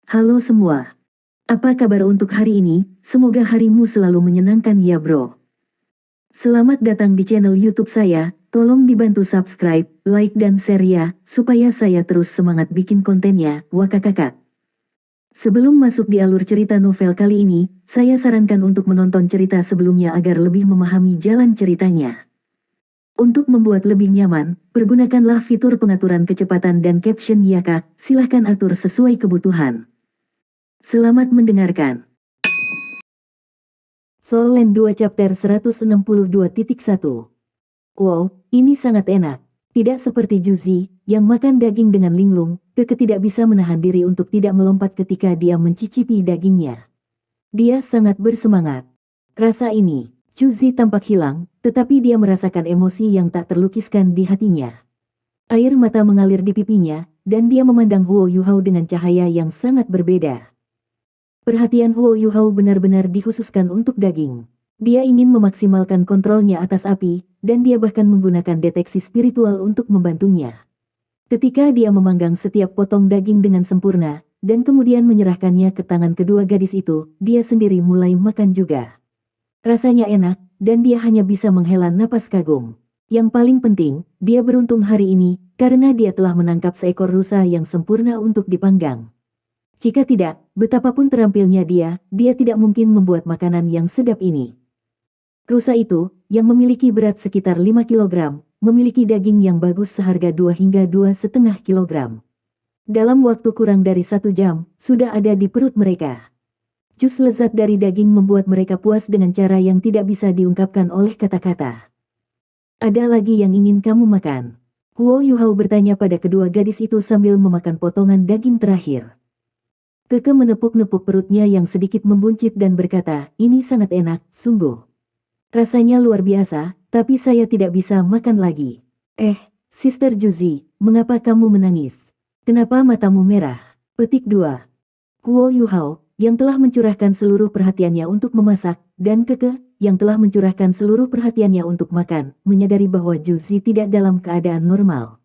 Halo semua. Apa kabar untuk hari ini? Semoga harimu selalu menyenangkan ya bro. Selamat datang di channel YouTube saya. Tolong dibantu subscribe, like dan share ya, supaya saya terus semangat bikin kontennya. Wakakakak. Sebelum masuk di alur cerita novel kali ini, saya sarankan untuk menonton cerita sebelumnya agar lebih memahami jalan ceritanya. Untuk membuat lebih nyaman, pergunakanlah fitur pengaturan kecepatan dan caption ya kak, silahkan atur sesuai kebutuhan. Selamat mendengarkan. Soul Land 2 Chapter 162.1. Wow, ini sangat enak. Tidak seperti Juzi, yang makan daging dengan linglung, Keke tidak bisa menahan diri untuk tidak melompat ketika dia mencicipi dagingnya. Dia sangat bersemangat. Rasa ini, Juzi tampak hilang, tetapi dia merasakan emosi yang tak terlukiskan di hatinya. Air mata mengalir di pipinya, dan dia memandang Huo Yuhao dengan cahaya yang sangat berbeda. Perhatian Huo Yuhao benar-benar dikhususkan untuk daging. Dia ingin memaksimalkan kontrolnya atas api, dan dia bahkan menggunakan deteksi spiritual untuk membantunya. Ketika dia memanggang setiap potong daging dengan sempurna, dan kemudian menyerahkannya ke tangan kedua gadis itu, dia sendiri mulai makan juga. Rasanya enak, dan dia hanya bisa menghela napas kagum. Yang paling penting, dia beruntung hari ini, karena dia telah menangkap seekor rusa yang sempurna untuk dipanggang. Jika tidak, betapapun terampilnya dia tidak mungkin membuat makanan yang sedap ini. Rusa itu, yang memiliki berat sekitar 5 kg, memiliki daging yang bagus seharga 2 hingga 2,5 kg. Dalam waktu kurang dari 1 jam, sudah ada di perut mereka. Jus lezat dari daging membuat mereka puas dengan cara yang tidak bisa diungkapkan oleh kata-kata. Ada lagi yang ingin kamu makan? Huo Yuhao bertanya pada kedua gadis itu sambil memakan potongan daging terakhir. Keke menepuk-nepuk perutnya yang sedikit membuncit dan berkata, ini sangat enak, sungguh. Rasanya luar biasa, tapi saya tidak bisa makan lagi. Sister Juzi, mengapa kamu menangis? Kenapa matamu merah? Petik 2. Huo Yuhao, yang telah mencurahkan seluruh perhatiannya untuk memasak, dan Keke, yang telah mencurahkan seluruh perhatiannya untuk makan, menyadari bahwa Juzi tidak dalam keadaan normal.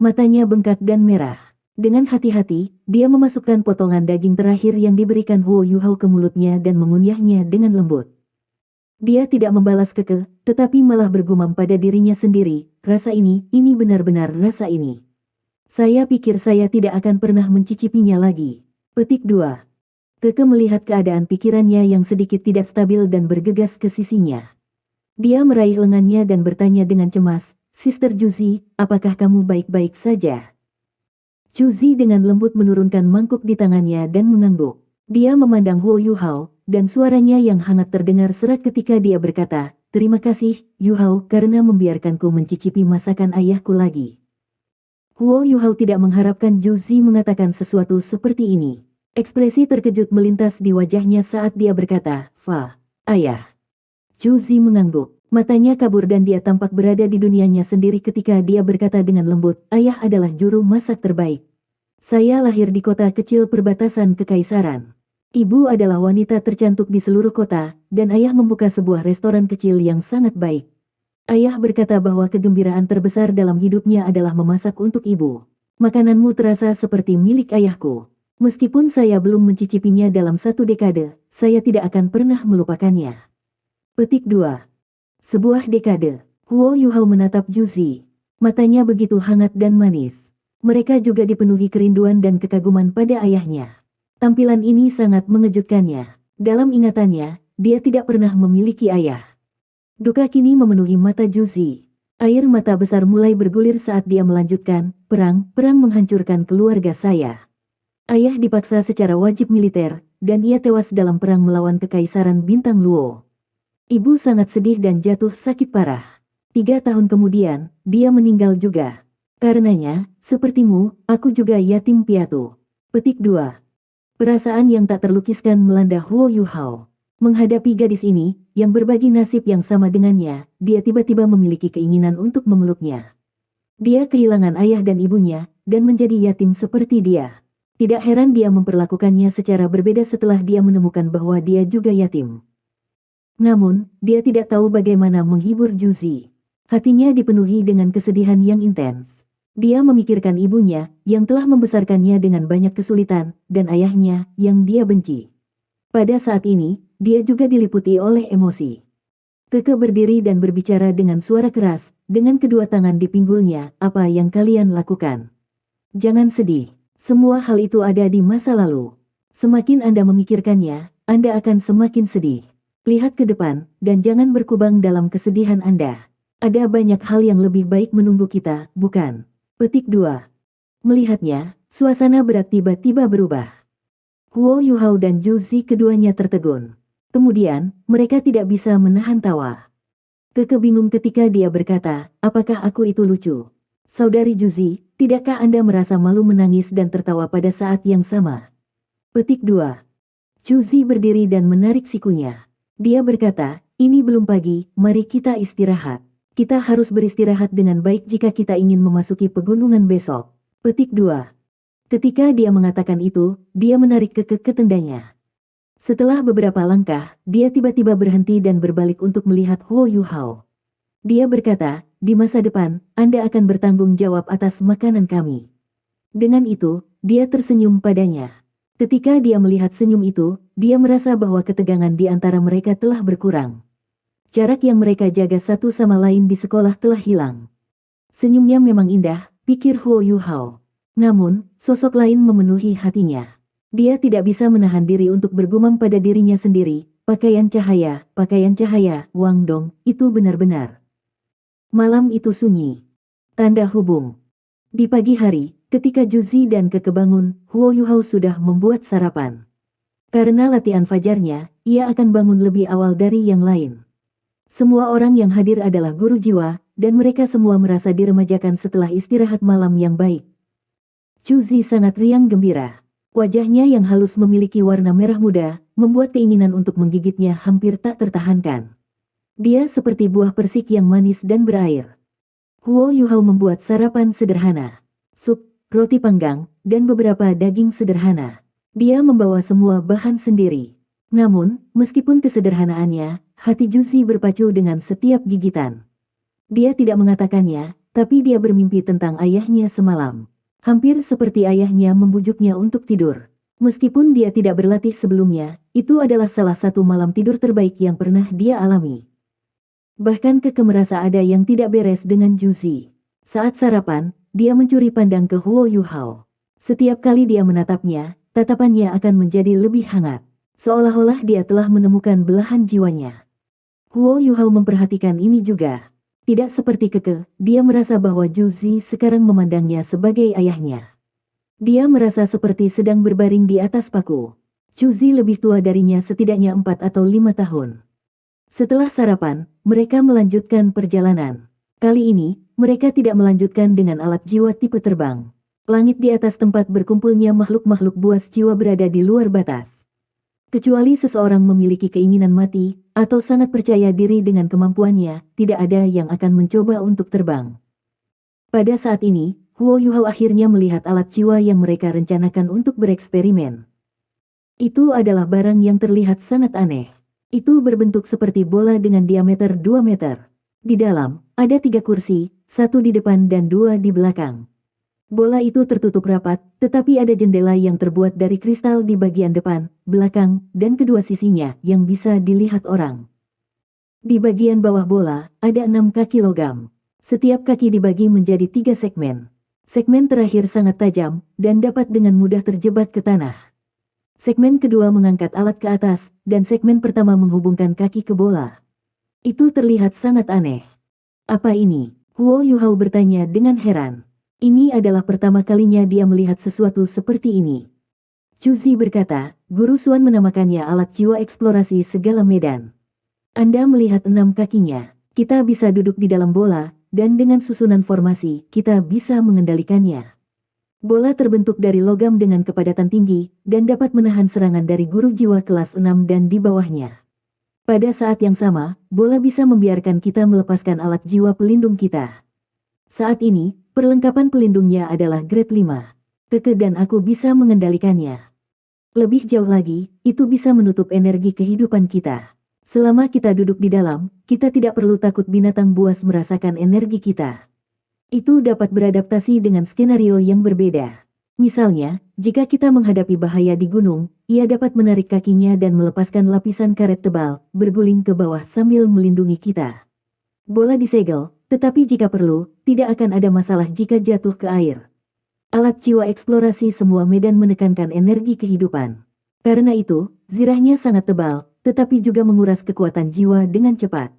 Matanya bengkak dan merah. Dengan hati-hati, dia memasukkan potongan daging terakhir yang diberikan Huo Yuhao ke mulutnya dan mengunyahnya dengan lembut. Dia tidak membalas Keke, tetapi malah bergumam pada dirinya sendiri, rasa ini benar-benar rasa ini. Saya pikir saya tidak akan pernah mencicipinya lagi. Petik 2. Keke melihat keadaan pikirannya yang sedikit tidak stabil dan bergegas ke sisinya. Dia meraih lengannya dan bertanya dengan cemas, Sister Juzi, apakah kamu baik-baik saja? Juzi dengan lembut menurunkan mangkuk di tangannya dan mengangguk. Dia memandang Huo Yuhao, dan suaranya yang hangat terdengar serak ketika dia berkata, terima kasih, Yuhao, karena membiarkanku mencicipi masakan ayahku lagi. Huo Yuhao tidak mengharapkan Juzi mengatakan sesuatu seperti ini. Ekspresi terkejut melintas di wajahnya saat dia berkata, Fa, ayah. Juzi mengangguk. Matanya kabur dan dia tampak berada di dunianya sendiri ketika dia berkata dengan lembut, ayah adalah juru masak terbaik. Saya lahir di kota kecil perbatasan kekaisaran. Ibu adalah wanita tercantik di seluruh kota, dan ayah membuka sebuah restoran kecil yang sangat baik. Ayah berkata bahwa kegembiraan terbesar dalam hidupnya adalah memasak untuk ibu. Makananmu terasa seperti milik ayahku. Meskipun saya belum mencicipinya dalam 1 dekade, saya tidak akan pernah melupakannya. Petik 2. Sebuah dekade. Huo Yuhao menatap Juzi. Matanya begitu hangat dan manis. Mereka juga dipenuhi kerinduan dan kekaguman pada ayahnya. Tampilan ini sangat mengejutkannya. Dalam ingatannya, dia tidak pernah memiliki ayah. Duka kini memenuhi mata Juzi. Air mata besar mulai bergulir saat dia melanjutkan, perang menghancurkan keluarga saya. Ayah dipaksa secara wajib militer, dan ia tewas dalam perang melawan kekaisaran bintang Luo. Ibu sangat sedih dan jatuh sakit parah. 3 tahun kemudian, dia meninggal juga. Karenanya, sepertimu, aku juga yatim piatu. Petik 2. Perasaan yang tak terlukiskan melanda Huo Yuhao. Menghadapi gadis ini, yang berbagi nasib yang sama dengannya, dia tiba-tiba memiliki keinginan untuk memeluknya. Dia kehilangan ayah dan ibunya, dan menjadi yatim seperti dia. Tidak heran dia memperlakukannya secara berbeda setelah dia menemukan bahwa dia juga yatim. Namun, dia tidak tahu bagaimana menghibur Juzi. Hatinya dipenuhi dengan kesedihan yang intens. Dia memikirkan ibunya, yang telah membesarkannya dengan banyak kesulitan, dan ayahnya, yang dia benci. Pada saat ini, dia juga diliputi oleh emosi. Keke berdiri dan berbicara dengan suara keras, dengan kedua tangan di pinggulnya, apa yang kalian lakukan? Jangan sedih. Semua hal itu ada di masa lalu. Semakin Anda memikirkannya, Anda akan semakin sedih. Lihat ke depan, dan jangan berkubang dalam kesedihan Anda. Ada banyak hal yang lebih baik menunggu kita, bukan? Petik 2. Melihatnya, suasana berat tiba-tiba berubah. Huo Yuhao dan Zhu Zi keduanya tertegun. Kemudian, mereka tidak bisa menahan tawa. Keke bingung ketika dia berkata, apakah aku itu lucu? Saudari Zhu Zi, tidakkah Anda merasa malu menangis dan tertawa pada saat yang sama? Petik 2. Zhu Zi berdiri dan menarik sikunya. Dia berkata, ini belum pagi, mari kita istirahat. Kita harus beristirahat dengan baik jika kita ingin memasuki pegunungan besok. Petik 2. Ketika dia mengatakan itu, dia menarik Keke ke tendanya. Setelah beberapa langkah, dia tiba-tiba berhenti dan berbalik untuk melihat Huo Yuhao. Dia berkata, di masa depan, Anda akan bertanggung jawab atas makanan kami. Dengan itu, dia tersenyum padanya. Ketika dia melihat senyum itu, dia merasa bahwa ketegangan di antara mereka telah berkurang. Jarak yang mereka jaga satu sama lain di sekolah telah hilang. Senyumnya memang indah, pikir Huo Yuhao. Namun, sosok lain memenuhi hatinya. Dia tidak bisa menahan diri untuk bergumam pada dirinya sendiri, pakaian cahaya, Wang Dong, itu benar-benar. Malam itu sunyi. Tanda hubung. Di pagi hari, ketika Zhu Zi dan Keke bangun, Huo Yuhao sudah membuat sarapan. Karena latihan fajarnya, ia akan bangun lebih awal dari yang lain. Semua orang yang hadir adalah guru jiwa, dan mereka semua merasa diremajakan setelah istirahat malam yang baik. Zhu Zi sangat riang gembira. Wajahnya yang halus memiliki warna merah muda, membuat keinginan untuk menggigitnya hampir tak tertahankan. Dia seperti buah persik yang manis dan berair. Huo Yuhao membuat sarapan sederhana. Sup, roti panggang, dan beberapa daging sederhana. Dia membawa semua bahan sendiri. Namun, meskipun kesederhanaannya, hati Zhu Zi berpacu dengan setiap gigitan. Dia tidak mengatakannya, tapi dia bermimpi tentang ayahnya semalam. Hampir seperti ayahnya membujuknya untuk tidur. Meskipun dia tidak berlatih sebelumnya, itu adalah salah satu malam tidur terbaik yang pernah dia alami. Bahkan Keke merasa ada yang tidak beres dengan Zhu Zi. Saat sarapan, dia mencuri pandang ke Huo Yuhao. Setiap kali dia menatapnya, tatapannya akan menjadi lebih hangat. Seolah-olah dia telah menemukan belahan jiwanya. Huo Yuhao memperhatikan ini juga. Tidak seperti Keke, dia merasa bahwa Zhu Zi sekarang memandangnya sebagai ayahnya. Dia merasa seperti sedang berbaring di atas paku. Zhu Zi lebih tua darinya setidaknya 4 atau 5 tahun. Setelah sarapan, mereka melanjutkan perjalanan. Kali ini, mereka tidak melanjutkan dengan alat jiwa tipe terbang. Langit di atas tempat berkumpulnya makhluk-makhluk buas jiwa berada di luar batas. Kecuali seseorang memiliki keinginan mati, atau sangat percaya diri dengan kemampuannya, tidak ada yang akan mencoba untuk terbang. Pada saat ini, Huo Yuhao akhirnya melihat alat jiwa yang mereka rencanakan untuk bereksperimen. Itu adalah barang yang terlihat sangat aneh. Itu berbentuk seperti bola dengan diameter 2 meter. Di dalam, ada 3 kursi, 1 di depan dan 2 di belakang. Bola itu tertutup rapat, tetapi ada jendela yang terbuat dari kristal di bagian depan, belakang, dan kedua sisinya yang bisa dilihat orang. Di bagian bawah bola, ada 6 kaki logam. Setiap kaki dibagi menjadi 3 segmen. Segmen terakhir sangat tajam, dan dapat dengan mudah terjebak ke tanah. Segmen kedua mengangkat alat ke atas, dan segmen pertama menghubungkan kaki ke bola. Itu terlihat sangat aneh. Apa ini? Huo Yuhao bertanya dengan heran. Ini adalah pertama kalinya dia melihat sesuatu seperti ini. Zhu Zi berkata, Guru Xuan menamakannya alat jiwa eksplorasi segala medan. Anda melihat 6 kakinya. Kita bisa duduk di dalam bola, dan dengan susunan formasi, kita bisa mengendalikannya. Bola terbentuk dari logam dengan kepadatan tinggi, dan dapat menahan serangan dari guru jiwa kelas 6 dan di bawahnya. Pada saat yang sama, bola bisa membiarkan kita melepaskan alat jiwa pelindung kita. Saat ini, perlengkapan pelindungnya adalah grade 5. Keke dan aku bisa mengendalikannya. Lebih jauh lagi, itu bisa menutup energi kehidupan kita. Selama kita duduk di dalam, kita tidak perlu takut binatang buas merasakan energi kita. Itu dapat beradaptasi dengan skenario yang berbeda. Misalnya, jika kita menghadapi bahaya di gunung, ia dapat menarik kakinya dan melepaskan lapisan karet tebal, berguling ke bawah sambil melindungi kita. Bola disegel, tetapi jika perlu, tidak akan ada masalah jika jatuh ke air. Alat jiwa eksplorasi semua medan menekankan energi kehidupan. Karena itu, zirahnya sangat tebal, tetapi juga menguras kekuatan jiwa dengan cepat.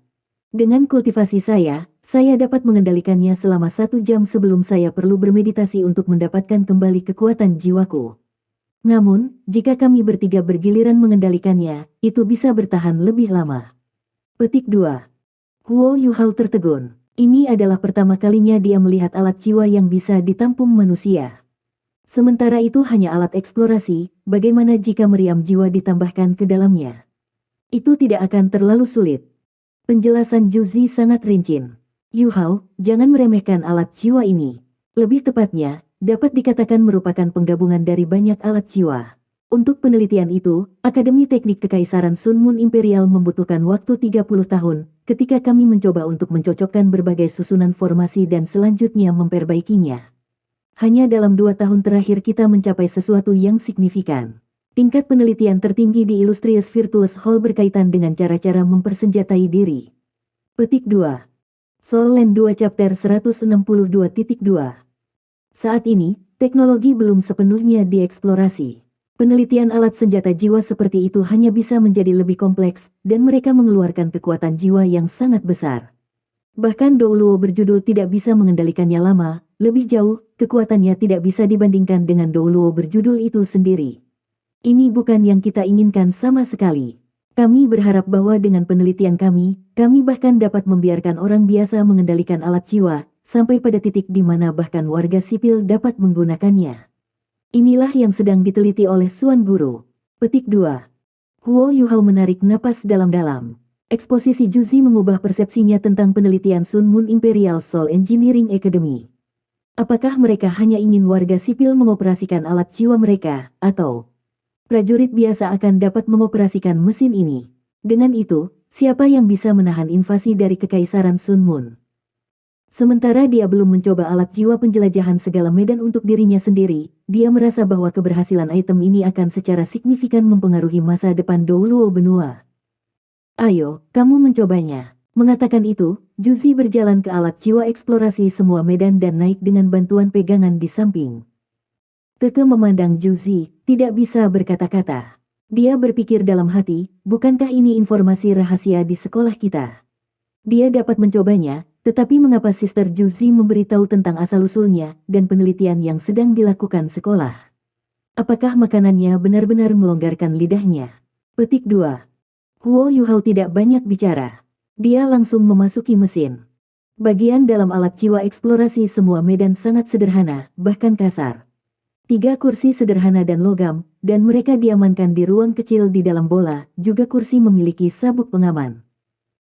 Dengan kultivasi saya dapat mengendalikannya selama 1 jam sebelum saya perlu bermeditasi untuk mendapatkan kembali kekuatan jiwaku. Namun, jika kami bertiga bergiliran mengendalikannya, itu bisa bertahan lebih lama. Petik 2. Huo Yuhao tertegun. Ini adalah pertama kalinya dia melihat alat jiwa yang bisa ditampung manusia. Sementara itu hanya alat eksplorasi, bagaimana jika meriam jiwa ditambahkan ke dalamnya? Itu tidak akan terlalu sulit. Penjelasan Juzi sangat rinci. Yuhao, jangan meremehkan alat jiwa ini. Lebih tepatnya, dapat dikatakan merupakan penggabungan dari banyak alat jiwa. Untuk penelitian itu, Akademi Teknik Kekaisaran Sun Moon Imperial membutuhkan waktu 30 tahun, ketika kami mencoba untuk mencocokkan berbagai susunan formasi dan selanjutnya memperbaikinya. Hanya dalam 2 tahun terakhir kita mencapai sesuatu yang signifikan. Tingkat penelitian tertinggi di Illustrious Virtuous Hall berkaitan dengan cara-cara mempersenjatai diri. Petik 2. Soul Land 2 Chapter 162.2. Saat ini, teknologi belum sepenuhnya dieksplorasi. Penelitian alat senjata jiwa seperti itu hanya bisa menjadi lebih kompleks, dan mereka mengeluarkan kekuatan jiwa yang sangat besar. Bahkan Douluo berjudul tidak bisa mengendalikannya lama, lebih jauh, kekuatannya tidak bisa dibandingkan dengan Douluo berjudul itu sendiri. Ini bukan yang kita inginkan sama sekali. Kami berharap bahwa dengan penelitian kami bahkan dapat membiarkan orang biasa mengendalikan alat jiwa, sampai pada titik di mana bahkan warga sipil dapat menggunakannya. Inilah yang sedang diteliti oleh Suan Guru. Petik 2. Huo Yuhao menarik napas dalam-dalam. Eksposisi Juzi mengubah persepsinya tentang penelitian Sun Moon Imperial Soul Engineering Academy. Apakah mereka hanya ingin warga sipil mengoperasikan alat jiwa mereka, atau prajurit biasa akan dapat mengoperasikan mesin ini? Dengan itu, siapa yang bisa menahan invasi dari Kekaisaran Sun Moon? Sementara dia belum mencoba alat jiwa penjelajahan segala medan untuk dirinya sendiri, dia merasa bahwa keberhasilan item ini akan secara signifikan mempengaruhi masa depan Douluo benua. Ayo, kamu mencobanya. Mengatakan itu, Juzi berjalan ke alat jiwa eksplorasi semua medan dan naik dengan bantuan pegangan di samping. Keke memandang Juzi, tidak bisa berkata-kata. Dia berpikir dalam hati, bukankah ini informasi rahasia di sekolah kita? Dia dapat mencobanya, tetapi mengapa Sister Juzi memberitahu tentang asal-usulnya dan penelitian yang sedang dilakukan sekolah? Apakah makanannya benar-benar melonggarkan lidahnya? Petik 2. Huo Yuhao tidak banyak bicara. Dia langsung memasuki mesin. Bagian dalam alat jiwa eksplorasi semua medan sangat sederhana, bahkan kasar. 3 kursi sederhana dan logam, dan mereka diamankan di ruang kecil di dalam bola, juga kursi memiliki sabuk pengaman.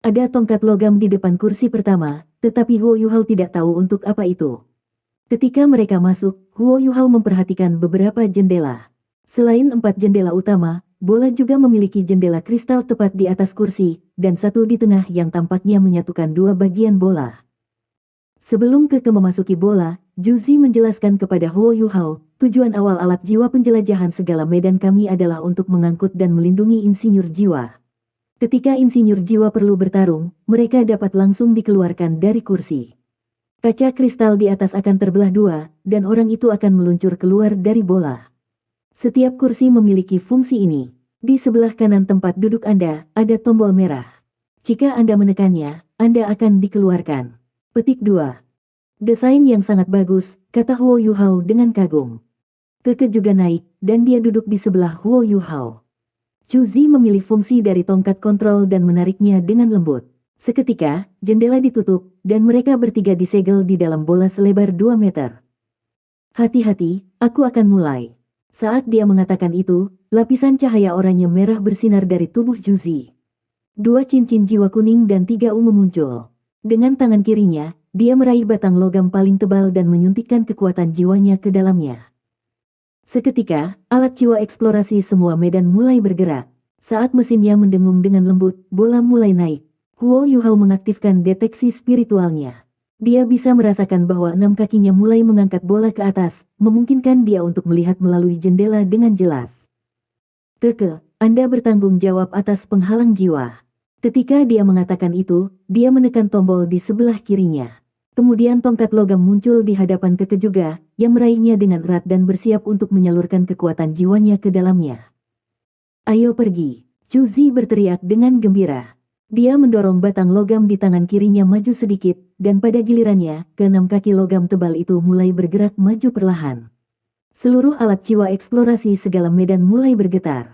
Ada tongkat logam di depan kursi pertama, tetapi Huo Yuhao tidak tahu untuk apa itu. Ketika mereka masuk, Huo Yuhao memperhatikan beberapa jendela. Selain 4 jendela utama, bola juga memiliki jendela kristal tepat di atas kursi, dan satu di tengah yang tampaknya menyatukan 2 bagian bola. Sebelum Keke memasuki bola, Juzi menjelaskan kepada Huo Yuhao, tujuan awal alat jiwa penjelajahan segala medan kami adalah untuk mengangkut dan melindungi insinyur jiwa. Ketika insinyur jiwa perlu bertarung, mereka dapat langsung dikeluarkan dari kursi. Kaca kristal di atas akan terbelah 2, dan orang itu akan meluncur keluar dari bola. Setiap kursi memiliki fungsi ini. Di sebelah kanan tempat duduk Anda, ada tombol merah. Jika Anda menekannya, Anda akan dikeluarkan. Petik 2. Desain yang sangat bagus, kata Huo Yuhao dengan kagum. Keke juga naik, dan dia duduk di sebelah Huo Yuhao. Juzi memilih fungsi dari tongkat kontrol dan menariknya dengan lembut. Seketika, jendela ditutup, dan mereka bertiga disegel di dalam bola selebar 2 meter. Hati-hati, aku akan mulai. Saat dia mengatakan itu, lapisan cahaya oranye merah bersinar dari tubuh Juzi. 2 cincin jiwa kuning dan 3 ungu muncul. Dengan tangan kirinya, dia meraih batang logam paling tebal dan menyuntikkan kekuatan jiwanya ke dalamnya. Seketika, alat jiwa eksplorasi semua medan mulai bergerak. Saat mesinnya mendengung dengan lembut, bola mulai naik. Huo Yuhao mengaktifkan deteksi spiritualnya. Dia bisa merasakan bahwa enam kakinya mulai mengangkat bola ke atas, memungkinkan dia untuk melihat melalui jendela dengan jelas. Keke, Anda bertanggung jawab atas penghalang jiwa. Ketika dia mengatakan itu, dia menekan tombol di sebelah kirinya. Kemudian tongkat logam muncul di hadapan Keke juga, yang meraihnya dengan erat dan bersiap untuk menyalurkan kekuatan jiwanya ke dalamnya. Ayo pergi, Chuzi berteriak dengan gembira. Dia mendorong batang logam di tangan kirinya maju sedikit, dan pada gilirannya, keenam kaki logam tebal itu mulai bergerak maju perlahan. Seluruh alat jiwa eksplorasi segala medan mulai bergetar.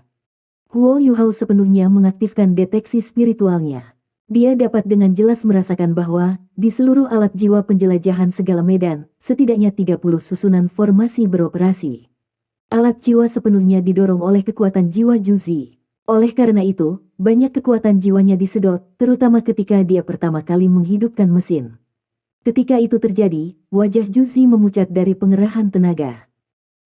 Huo Yuhao sepenuhnya mengaktifkan deteksi spiritualnya. Dia dapat dengan jelas merasakan bahwa, di seluruh alat jiwa penjelajahan segala medan, setidaknya 30 susunan formasi beroperasi. Alat jiwa sepenuhnya didorong oleh kekuatan jiwa Juzi. Oleh karena itu, banyak kekuatan jiwanya disedot, terutama ketika dia pertama kali menghidupkan mesin. Ketika itu terjadi, wajah Juzi memucat dari pengerahan tenaga.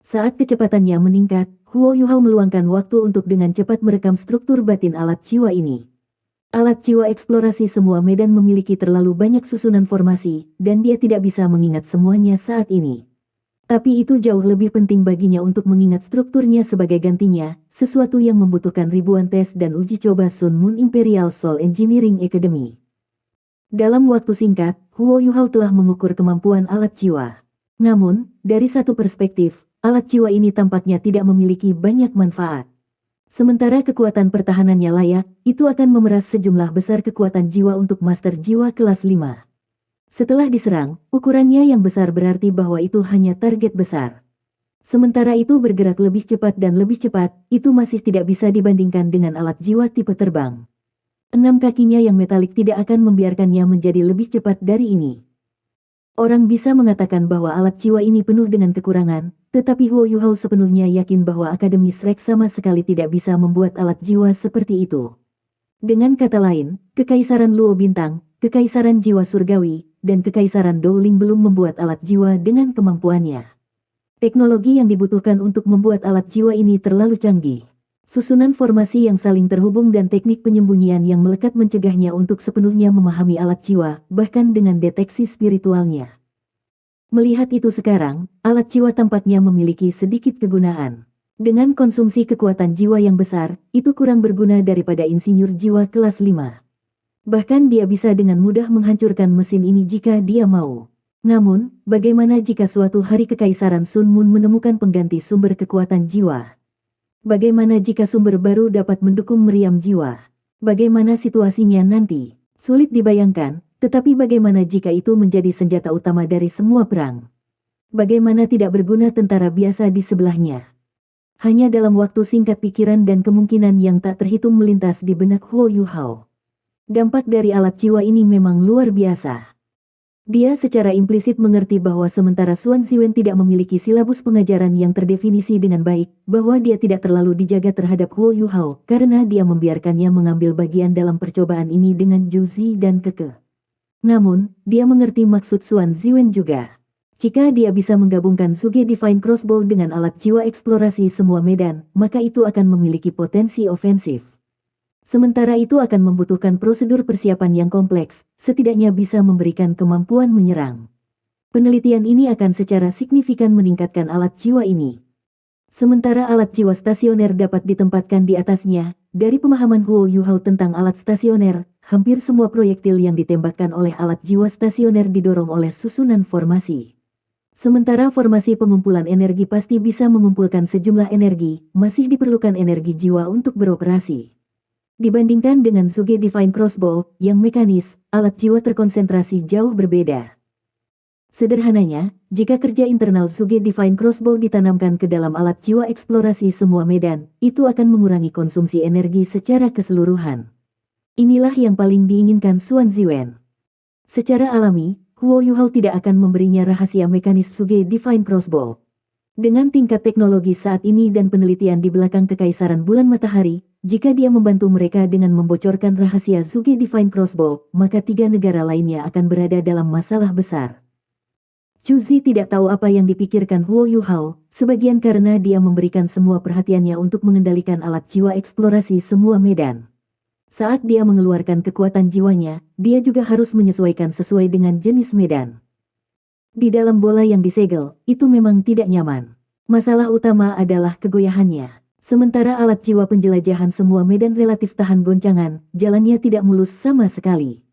Saat kecepatannya meningkat, Huo Yuhao meluangkan waktu untuk dengan cepat merekam struktur batin alat jiwa ini. Alat jiwa eksplorasi semua medan memiliki terlalu banyak susunan formasi, dan dia tidak bisa mengingat semuanya saat ini. Tapi itu jauh lebih penting baginya untuk mengingat strukturnya sebagai gantinya, sesuatu yang membutuhkan ribuan tes dan uji coba Sun Moon Imperial Soul Engineering Academy. Dalam waktu singkat, Huo Yuhao telah mengukur kemampuan alat jiwa. Namun, dari satu perspektif, alat jiwa ini tampaknya tidak memiliki banyak manfaat. Sementara kekuatan pertahanannya layak, itu akan memeras sejumlah besar kekuatan jiwa untuk Master Jiwa kelas 5. Setelah diserang, ukurannya yang besar berarti bahwa itu hanya target besar. Sementara itu bergerak lebih cepat dan lebih cepat, itu masih tidak bisa dibandingkan dengan alat jiwa tipe terbang. Enam kakinya yang metalik tidak akan membiarkannya menjadi lebih cepat dari ini. Orang bisa mengatakan bahwa alat jiwa ini penuh dengan kekurangan, tetapi Huo Yuhao sepenuhnya yakin bahwa Akademi Shrek sama sekali tidak bisa membuat alat jiwa seperti itu. Dengan kata lain, Kekaisaran Luo Bintang, Kekaisaran Jiwa Surgawi, dan Kekaisaran Dowling belum membuat alat jiwa dengan kemampuannya. Teknologi yang dibutuhkan untuk membuat alat jiwa ini terlalu canggih. Susunan formasi yang saling terhubung dan teknik penyembunyian yang melekat mencegahnya untuk sepenuhnya memahami alat jiwa, bahkan dengan deteksi spiritualnya. Melihat itu sekarang, alat jiwa tampaknya memiliki sedikit kegunaan. Dengan konsumsi kekuatan jiwa yang besar, itu kurang berguna daripada insinyur jiwa kelas 5. Bahkan dia bisa dengan mudah menghancurkan mesin ini jika dia mau. Namun, bagaimana jika suatu hari Kekaisaran Sun Moon menemukan pengganti sumber kekuatan jiwa? Bagaimana jika sumber baru dapat mendukung meriam jiwa? Bagaimana situasinya nanti? Sulit dibayangkan, tetapi bagaimana jika itu menjadi senjata utama dari semua perang? Bagaimana tidak berguna tentara biasa di sebelahnya? Hanya dalam waktu singkat pikiran dan kemungkinan yang tak terhitung melintas di benak Huo Yuhao. Dampak dari alat jiwa ini memang luar biasa. Dia secara implisit mengerti bahwa sementara Xuan Ziwen tidak memiliki silabus pengajaran yang terdefinisi dengan baik, bahwa dia tidak terlalu dijaga terhadap Huo Yuhao karena dia membiarkannya mengambil bagian dalam percobaan ini dengan Juzi dan Keke. Namun, dia mengerti maksud Xuan Ziwen juga. Jika dia bisa menggabungkan Suge Divine Crossbow dengan alat jiwa eksplorasi semua medan, maka itu akan memiliki potensi ofensif. Sementara itu akan membutuhkan prosedur persiapan yang kompleks, setidaknya bisa memberikan kemampuan menyerang. Penelitian ini akan secara signifikan meningkatkan alat jiwa ini. Sementara alat jiwa stasioner dapat ditempatkan di atasnya, dari pemahaman Huo Yuhao tentang alat stasioner, hampir semua proyektil yang ditembakkan oleh alat jiwa stasioner didorong oleh susunan formasi. Sementara formasi pengumpulan energi pasti bisa mengumpulkan sejumlah energi, masih diperlukan energi jiwa untuk beroperasi. Dibandingkan dengan Suge Divine Crossbow, yang mekanis, alat jiwa terkonsentrasi jauh berbeda. Sederhananya, jika kerja internal Suge Divine Crossbow ditanamkan ke dalam alat jiwa eksplorasi semua medan, itu akan mengurangi konsumsi energi secara keseluruhan. Inilah yang paling diinginkan Xuan Ziwen. Secara alami, Huo Yuhao tidak akan memberinya rahasia mekanis Suge Divine Crossbow. Dengan tingkat teknologi saat ini dan penelitian di belakang Kekaisaran Bulan Matahari, jika dia membantu mereka dengan membocorkan rahasia Suge Divine Crossbow, maka 3 negara lainnya akan berada dalam masalah besar. Chuzi tidak tahu apa yang dipikirkan Huo Yuhao, sebagian karena dia memberikan semua perhatiannya untuk mengendalikan alat jiwa eksplorasi semua medan. Saat dia mengeluarkan kekuatan jiwanya, dia juga harus menyesuaikan sesuai dengan jenis medan. Di dalam bola yang disegel, itu memang tidak nyaman. Masalah utama adalah kegoyahannya. Sementara alat jiwa penjelajahan semua medan relatif tahan goncangan, jalannya tidak mulus sama sekali.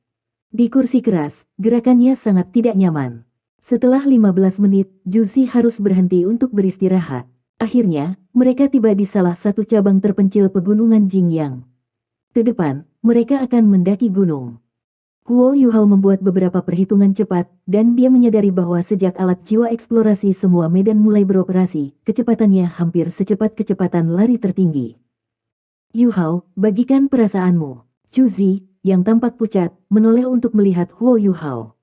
Di kursi keras, gerakannya sangat tidak nyaman. Setelah 15 menit, Juzi harus berhenti untuk beristirahat. Akhirnya, mereka tiba di salah satu cabang terpencil pegunungan Jingyang. Ke depan, mereka akan mendaki gunung. Kuo Yuhao membuat beberapa perhitungan cepat, dan dia menyadari bahwa sejak alat jiwa eksplorasi semua medan mulai beroperasi, kecepatannya hampir secepat kecepatan lari tertinggi. Yuhao, bagikan perasaanmu. Chuzi, yang tampak pucat, menoleh untuk melihat Huo Yuhao.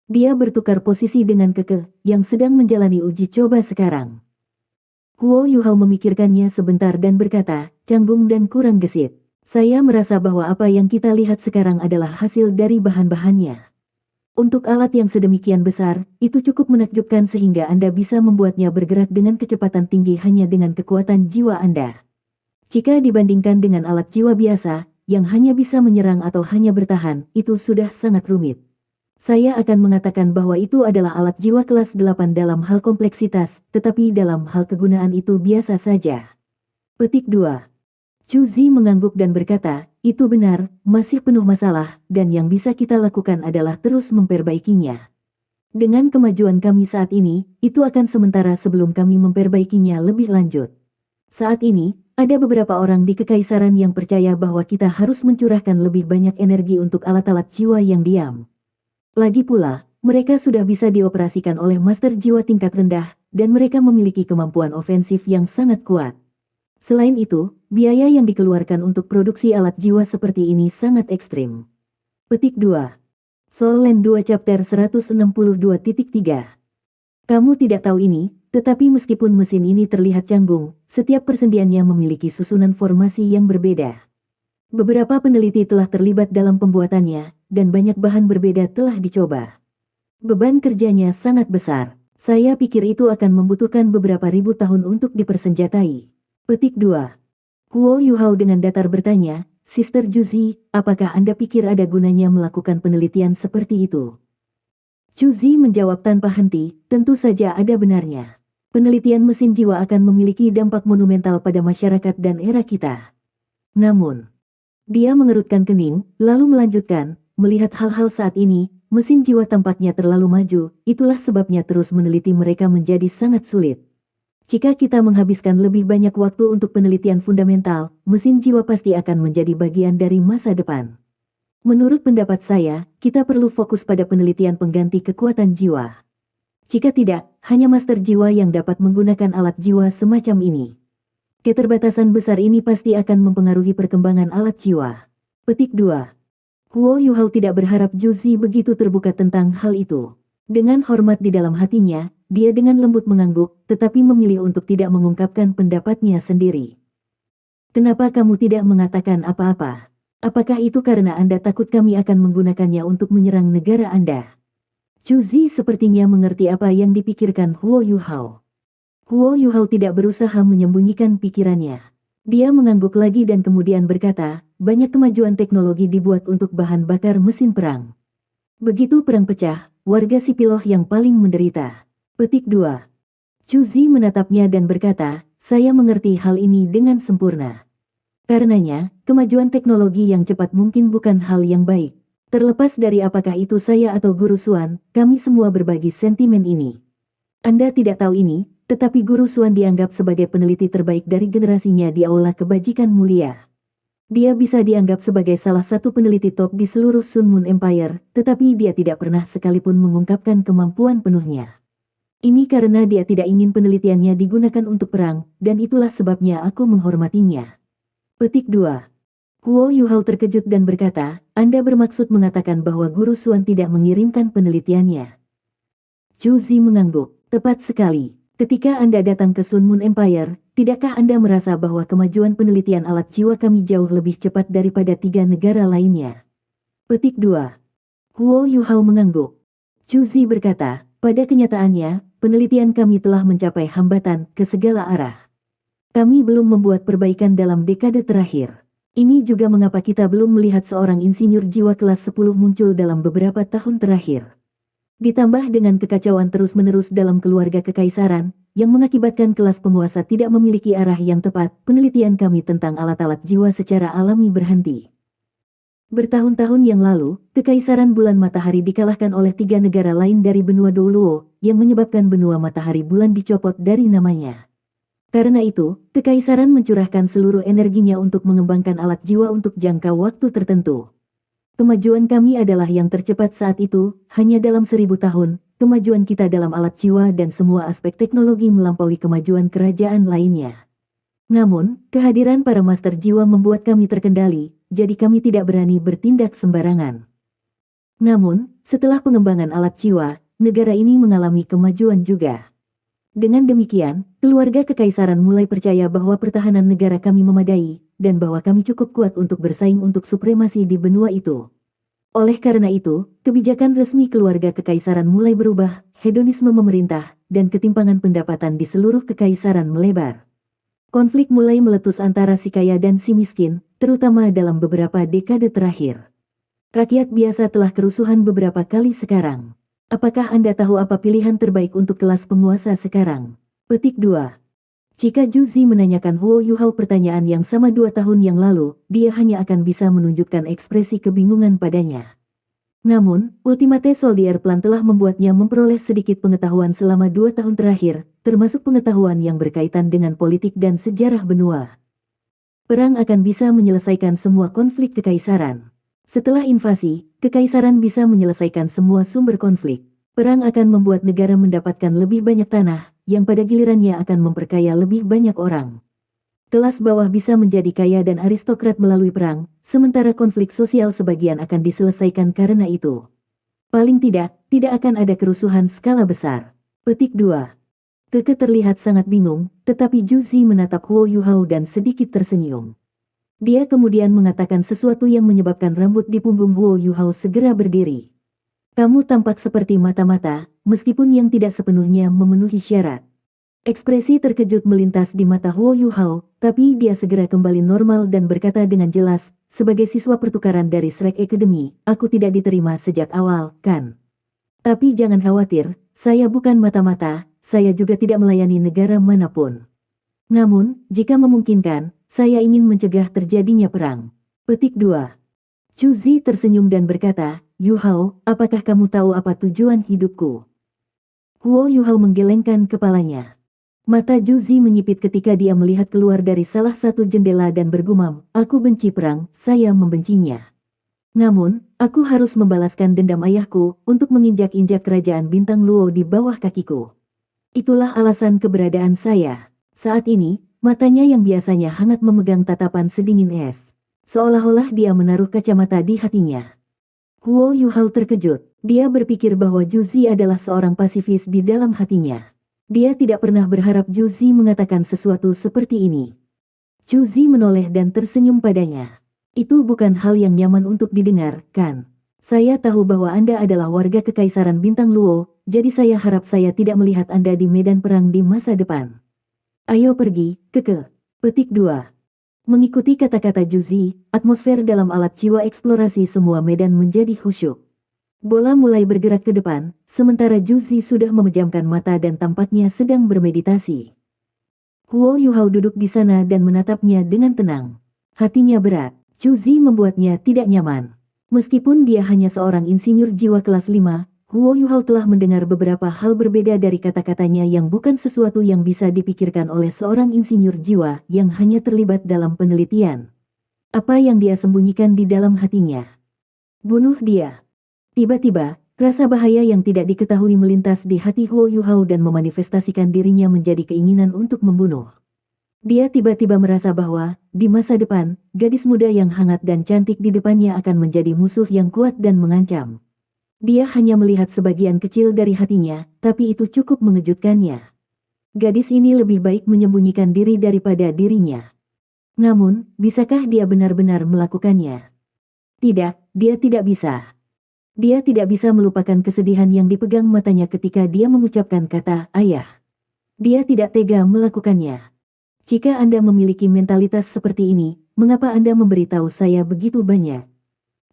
Dia bertukar posisi dengan Keke, yang sedang menjalani uji coba sekarang. Huo Yuhao memikirkannya sebentar dan berkata, canggung dan kurang gesit. Saya merasa bahwa apa yang kita lihat sekarang adalah hasil dari bahan-bahannya. Untuk alat yang sedemikian besar, itu cukup menakjubkan sehingga Anda bisa membuatnya bergerak dengan kecepatan tinggi hanya dengan kekuatan jiwa Anda. Jika dibandingkan dengan alat jiwa biasa, yang hanya bisa menyerang atau hanya bertahan, itu sudah sangat rumit. Saya akan mengatakan bahwa itu adalah alat jiwa kelas 8 dalam hal kompleksitas, tetapi dalam hal kegunaan itu biasa saja. Petik 2. Chuzi mengangguk dan berkata, itu benar, masih penuh masalah, dan yang bisa kita lakukan adalah terus memperbaikinya. Dengan kemajuan kami saat ini, itu akan sementara sebelum kami memperbaikinya lebih lanjut. Saat ini, ada beberapa orang di Kekaisaran yang percaya bahwa kita harus mencurahkan lebih banyak energi untuk alat-alat jiwa yang diam. Lagi pula, mereka sudah bisa dioperasikan oleh master jiwa tingkat rendah, dan mereka memiliki kemampuan ofensif yang sangat kuat. Selain itu, biaya yang dikeluarkan untuk produksi alat jiwa seperti ini sangat ekstrim. Petik 2. Soul Land 2 Chapter 162.3. Kamu tidak tahu ini, tetapi meskipun mesin ini terlihat canggung, setiap persendiannya memiliki susunan formasi yang berbeda. Beberapa peneliti telah terlibat dalam pembuatannya, dan banyak bahan berbeda telah dicoba. Beban kerjanya sangat besar. Saya pikir itu akan membutuhkan beberapa ribu tahun untuk dipersenjatai. Petik 2. Huo Yuhao dengan datar bertanya, Sister Juzi, apakah Anda pikir ada gunanya melakukan penelitian seperti itu? Juzi menjawab tanpa henti, tentu saja ada benarnya. Penelitian mesin jiwa akan memiliki dampak monumental pada masyarakat dan era kita. Namun, dia mengerutkan kening, lalu melanjutkan, melihat hal-hal saat ini, mesin jiwa tampaknya terlalu maju, itulah sebabnya terus meneliti mereka menjadi sangat sulit. Jika kita menghabiskan lebih banyak waktu untuk penelitian fundamental, mesin jiwa pasti akan menjadi bagian dari masa depan. Menurut pendapat saya, kita perlu fokus pada penelitian pengganti kekuatan jiwa. Jika tidak, hanya master jiwa yang dapat menggunakan alat jiwa semacam ini. Keterbatasan besar ini pasti akan mempengaruhi perkembangan alat jiwa. Petik 2. Huo Yuhao tidak berharap Juzi begitu terbuka tentang hal itu. Dengan hormat di dalam hatinya, dia dengan lembut mengangguk, tetapi memilih untuk tidak mengungkapkan pendapatnya sendiri. Kenapa kamu tidak mengatakan apa-apa? Apakah itu karena Anda takut kami akan menggunakannya untuk menyerang negara Anda? Juzi sepertinya mengerti apa yang dipikirkan Huo Yuhao. Huo Yuhao tidak berusaha menyembunyikan pikirannya. Dia mengangguk lagi dan kemudian berkata, banyak kemajuan teknologi dibuat untuk bahan bakar mesin perang. Begitu perang pecah, warga sipiloh yang paling menderita. Petik 2. Chuzi menatapnya dan berkata, saya mengerti hal ini dengan sempurna. Karenanya, kemajuan teknologi yang cepat mungkin bukan hal yang baik. Terlepas dari apakah itu saya atau Guru Suan, kami semua berbagi sentimen ini. Anda tidak tahu ini, tetapi Guru Suan dianggap sebagai peneliti terbaik dari generasinya di Aula Kebajikan Mulia. Dia bisa dianggap sebagai salah satu peneliti top di seluruh Sun Moon Empire, tetapi dia tidak pernah sekalipun mengungkapkan kemampuan penuhnya. Ini karena dia tidak ingin penelitiannya digunakan untuk perang, dan itulah sebabnya aku menghormatinya. Petik 2. Huo Yuhao terkejut dan berkata, Anda bermaksud mengatakan bahwa Guru Suan tidak mengirimkan penelitiannya. Juzi mengangguk, tepat sekali. Ketika Anda datang ke Sun Moon Empire, tidakkah Anda merasa bahwa kemajuan penelitian alat jiwa kami jauh lebih cepat daripada 3 negara lainnya? Petik 2. Huo Yuhao mengangguk. Juzi berkata, pada kenyataannya, penelitian kami telah mencapai hambatan ke segala arah. Kami belum membuat perbaikan dalam dekade terakhir. Ini juga mengapa kita belum melihat seorang insinyur jiwa kelas 10 muncul dalam beberapa tahun terakhir. Ditambah dengan kekacauan terus-menerus dalam keluarga kekaisaran, yang mengakibatkan kelas penguasa tidak memiliki arah yang tepat, penelitian kami tentang alat-alat jiwa secara alami berhenti. Bertahun-tahun yang lalu, kekaisaran bulan matahari dikalahkan oleh 3 negara lain dari benua Douluo, yang menyebabkan benua matahari bulan dicopot dari namanya. Karena itu, kekaisaran mencurahkan seluruh energinya untuk mengembangkan alat jiwa untuk jangka waktu tertentu. Kemajuan kami adalah yang tercepat saat itu, hanya dalam 1000 tahun, kemajuan kita dalam alat jiwa dan semua aspek teknologi melampaui kemajuan kerajaan lainnya. Namun, kehadiran para master jiwa membuat kami terkendali, jadi kami tidak berani bertindak sembarangan. Namun, setelah pengembangan alat jiwa, negara ini mengalami kemajuan juga. Dengan demikian, keluarga kekaisaran mulai percaya bahwa pertahanan negara kami memadai, dan bahwa kami cukup kuat untuk bersaing untuk supremasi di benua itu. Oleh karena itu, kebijakan resmi keluarga kekaisaran mulai berubah, hedonisme memerintah, dan ketimpangan pendapatan di seluruh kekaisaran melebar. Konflik mulai meletus antara si kaya dan si miskin, terutama dalam beberapa dekade terakhir. Rakyat biasa telah kerusuhan beberapa kali sekarang. Apakah Anda tahu apa pilihan terbaik untuk kelas penguasa sekarang? Petik 2. Jika Juzi menanyakan Huo Yuhao pertanyaan yang sama 2 tahun yang lalu, dia hanya akan bisa menunjukkan ekspresi kebingungan padanya. Namun, Ultimate Soldier Plan telah membuatnya memperoleh sedikit pengetahuan selama 2 tahun terakhir, termasuk pengetahuan yang berkaitan dengan politik dan sejarah benua. Perang akan bisa menyelesaikan semua konflik kekaisaran. Setelah invasi, kekaisaran bisa menyelesaikan semua sumber konflik. Perang akan membuat negara mendapatkan lebih banyak tanah, yang pada gilirannya akan memperkaya lebih banyak orang. Kelas bawah bisa menjadi kaya dan aristokrat melalui perang, sementara konflik sosial sebagian akan diselesaikan karena itu. Paling tidak akan ada kerusuhan skala besar. Petik 2. Keke terlihat sangat bingung, tetapi Juzi menatap Huo Yuhao dan sedikit tersenyum. Dia kemudian mengatakan sesuatu yang menyebabkan rambut di punggung Huo Yuhao segera berdiri. Kamu tampak seperti mata-mata, meskipun yang tidak sepenuhnya memenuhi syarat. Ekspresi terkejut melintas di mata Huo Yuhao, tapi dia segera kembali normal dan berkata dengan jelas, sebagai siswa pertukaran dari Shrek Academy, aku tidak diterima sejak awal, kan? Tapi jangan khawatir, saya bukan mata-mata, saya juga tidak melayani negara manapun. Namun, jika memungkinkan, saya ingin mencegah terjadinya perang. Petik 2. Juzi tersenyum dan berkata, Yuhao, apakah kamu tahu apa tujuan hidupku? Huo Yuhao menggelengkan kepalanya. Mata Juzi menyipit ketika dia melihat keluar dari salah satu jendela dan bergumam, aku benci perang, saya membencinya. Namun, aku harus membalaskan dendam ayahku untuk menginjak-injak kerajaan bintang Luo di bawah kakiku. Itulah alasan keberadaan saya. Saat ini, matanya yang biasanya hangat memegang tatapan sedingin es. Seolah-olah dia menaruh kacamata di hatinya. Huo Yuhao terkejut. Dia berpikir bahwa Juzi adalah seorang pasifis di dalam hatinya. Dia tidak pernah berharap Juzi mengatakan sesuatu seperti ini. Juzi menoleh dan tersenyum padanya. Itu bukan hal yang nyaman untuk didengar, kan? Saya tahu bahwa Anda adalah warga kekaisaran bintang Luo, jadi saya harap saya tidak melihat Anda di medan perang di masa depan. Ayo pergi, Keke. Petik 2. Mengikuti kata-kata Juzi, atmosfer dalam alat jiwa eksplorasi semua medan menjadi khusyuk. Bola mulai bergerak ke depan, sementara Juzi sudah memejamkan mata dan tampaknya sedang bermeditasi. Huo Yuhao duduk di sana dan menatapnya dengan tenang. Hatinya berat. Juzi membuatnya tidak nyaman. Meskipun dia hanya seorang insinyur jiwa kelas 5, Huo Yuhao telah mendengar beberapa hal berbeda dari kata-katanya yang bukan sesuatu yang bisa dipikirkan oleh seorang insinyur jiwa yang hanya terlibat dalam penelitian. Apa yang dia sembunyikan di dalam hatinya? Bunuh dia. Tiba-tiba, rasa bahaya yang tidak diketahui melintas di hati Huo Yuhao dan memanifestasikan dirinya menjadi keinginan untuk membunuh. Dia tiba-tiba merasa bahwa, di masa depan, gadis muda yang hangat dan cantik di depannya akan menjadi musuh yang kuat dan mengancam. Dia hanya melihat sebagian kecil dari hatinya, tapi itu cukup mengejutkannya. Gadis ini lebih baik menyembunyikan diri daripada dirinya. Namun, bisakah dia benar-benar melakukannya? Tidak, dia tidak bisa. Dia tidak bisa melupakan kesedihan yang dipegang matanya ketika dia mengucapkan kata ayah. Dia tidak tega melakukannya. Jika Anda memiliki mentalitas seperti ini, mengapa Anda memberitahu saya begitu banyak?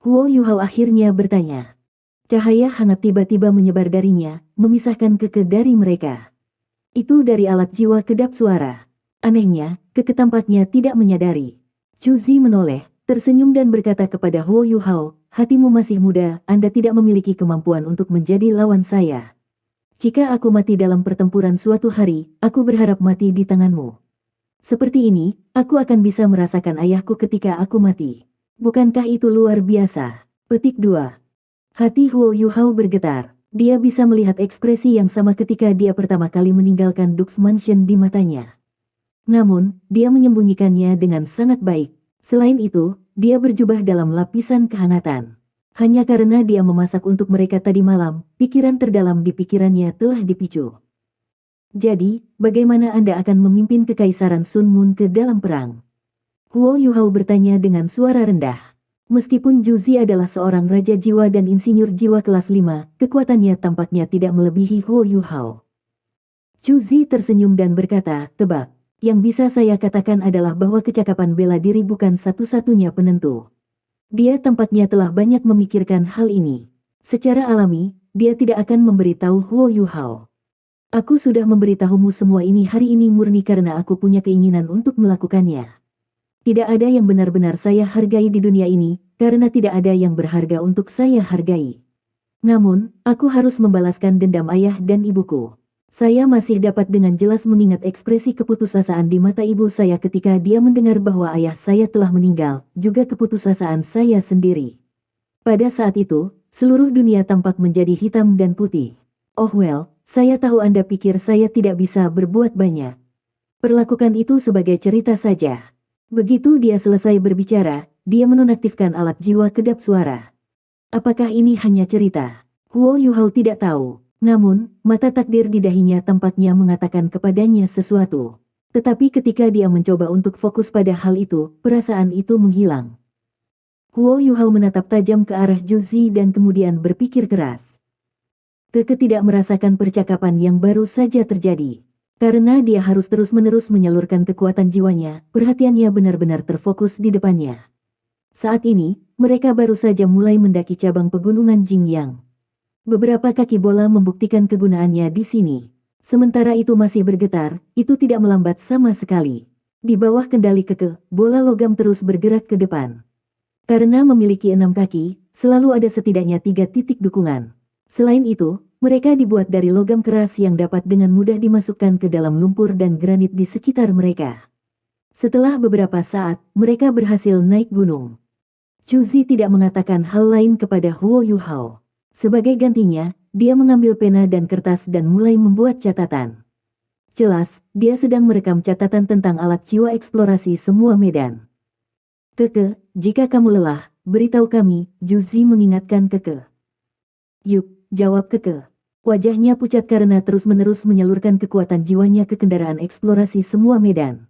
Huo Yuhao akhirnya bertanya. Cahaya hangat tiba-tiba menyebar darinya, memisahkan Keke dari mereka. Itu dari alat jiwa kedap suara. Anehnya, Keke tampaknya tidak menyadari. Chu Zi menoleh, tersenyum dan berkata kepada Huo Yuhao, hatimu masih muda, Anda tidak memiliki kemampuan untuk menjadi lawan saya. Jika aku mati dalam pertempuran suatu hari, aku berharap mati di tanganmu. Seperti ini, aku akan bisa merasakan ayahku ketika aku mati. Bukankah itu luar biasa? Petik 2. Hati Huo Yuhao bergetar. Dia bisa melihat ekspresi yang sama ketika dia pertama kali meninggalkan Dux Mansion di matanya. Namun, dia menyembunyikannya dengan sangat baik. Selain itu, dia berjubah dalam lapisan kehangatan. Hanya karena dia memasak untuk mereka tadi malam, pikiran terdalam di pikirannya telah dipicu. Jadi, bagaimana Anda akan memimpin Kekaisaran Sun Moon ke dalam perang? Huo Yuhao bertanya dengan suara rendah. Meskipun Zhu Zi adalah seorang raja jiwa dan insinyur jiwa kelas 5, kekuatannya tampaknya tidak melebihi Huo Yuhao. Zhu Zi tersenyum dan berkata, tebak. Yang bisa saya katakan adalah bahwa kecakapan bela diri bukan satu-satunya penentu. Dia tampaknya telah banyak memikirkan hal ini. Secara alami, dia tidak akan memberitahu Huo Yuhao. Aku sudah memberitahumu semua ini hari ini murni karena aku punya keinginan untuk melakukannya. Tidak ada yang benar-benar saya hargai di dunia ini, karena tidak ada yang berharga untuk saya hargai. Namun, aku harus membalaskan dendam ayah dan ibuku. Saya masih dapat dengan jelas mengingat ekspresi keputusasaan di mata ibu saya ketika dia mendengar bahwa ayah saya telah meninggal, juga keputusasaan saya sendiri. Pada saat itu, seluruh dunia tampak menjadi hitam dan putih. Oh well, saya tahu Anda pikir saya tidak bisa berbuat banyak. Perlakukan itu sebagai cerita saja. Begitu dia selesai berbicara, dia menonaktifkan alat jiwa kedap suara. Apakah ini hanya cerita? Huo Yuhao tidak tahu. Namun, mata takdir di dahinya tampaknya mengatakan kepadanya sesuatu. Tetapi ketika dia mencoba untuk fokus pada hal itu, perasaan itu menghilang. Huo Yuhao menatap tajam ke arah Zhu Zi dan kemudian berpikir keras. Keke tidak merasakan percakapan yang baru saja terjadi. Karena dia harus terus-menerus menyalurkan kekuatan jiwanya, perhatiannya benar-benar terfokus di depannya. Saat ini, mereka baru saja mulai mendaki cabang pegunungan Jingyang. Beberapa kaki bola membuktikan kegunaannya di sini. Sementara itu masih bergetar, itu tidak melambat sama sekali. Di bawah kendali Keke, bola logam terus bergerak ke depan. Karena memiliki 6 kaki, selalu ada setidaknya 3 titik dukungan. Selain itu, mereka dibuat dari logam keras yang dapat dengan mudah dimasukkan ke dalam lumpur dan granit di sekitar mereka. Setelah beberapa saat, mereka berhasil naik gunung. Chu Zi tidak mengatakan hal lain kepada Huo Yuhao. Sebagai gantinya, dia mengambil pena dan kertas dan mulai membuat catatan. Jelas, dia sedang merekam catatan tentang alat jiwa eksplorasi semua medan. Keke, jika kamu lelah, beritahu kami, Zhu Zi mengingatkan Keke. Yuk, jawab Keke. Wajahnya pucat karena terus-menerus menyalurkan kekuatan jiwanya ke kendaraan eksplorasi semua medan.